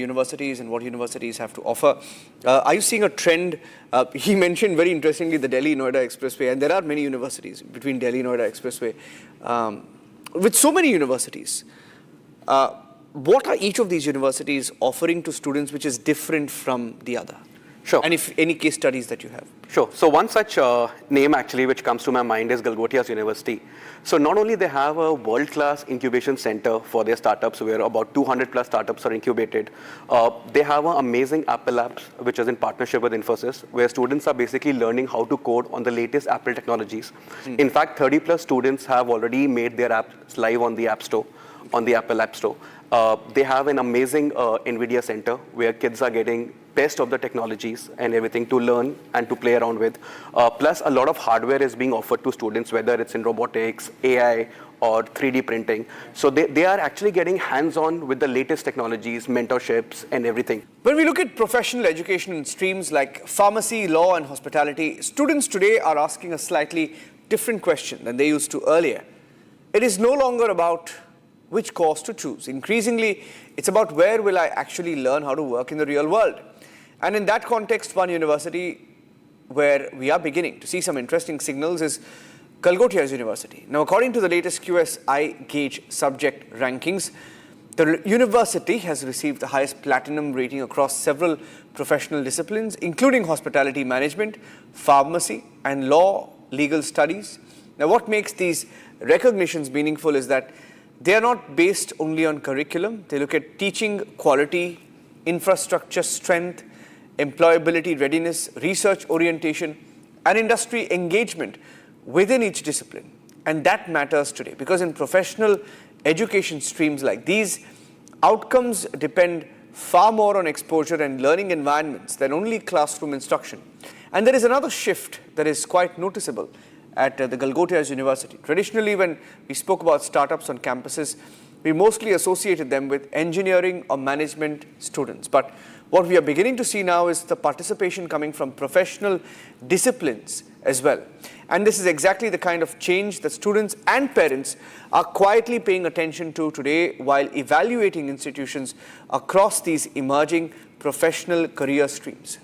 universities and what universities have to offer. Are you seeing a trend? He mentioned very interestingly the Delhi-Noida Expressway, and there are many universities between Delhi-Noida Expressway. With so many universities, what are each of these universities offering to students which is different from the other? Sure. And if any case studies that you have. Sure. So one such name actually which comes to my mind is Galgotias University. So not only they have a world-class incubation center for their startups where about 200 plus startups are incubated. They have an amazing Apple Labs which is in partnership with Infosys where students are basically learning how to code on the latest Apple technologies. In fact, 30 plus students have already made their apps live on the App Store, on the Apple App Store. They have an amazing NVIDIA Centre where kids are getting best of the technologies and everything to learn and to play around with. Plus, a lot of hardware is being offered to students, whether it's in robotics, AI, or 3D printing. So they are actually getting hands-on with the latest technologies, mentorships, and everything. When we look at professional education in streams like pharmacy, law, and hospitality, students today are asking a slightly different question than they used to earlier. It is no longer about which course to choose. Increasingly, it's about where will I actually learn how to work in the real world. And in that context, one university where we are beginning to see some interesting signals is Galgotias University. Now, according to the latest QSI Gauge subject rankings, the university has received the highest platinum rating across several professional disciplines, including hospitality management, pharmacy, and law legal studies. Now, what makes these recognitions meaningful is that they are not based only on curriculum. They look at teaching quality, infrastructure strength, employability readiness, research orientation, and industry engagement within each discipline. And that matters today because in professional education streams like these, outcomes depend far more on exposure and learning environments than only classroom instruction. And there is another shift that is quite noticeable at the Galgotias University. Traditionally, when we spoke about startups on campuses, we mostly associated them with engineering or management students. But what we are beginning to see now is the participation coming from professional disciplines as well. And this is exactly the kind of change that students and parents are quietly paying attention to today while evaluating institutions across these emerging professional career streams.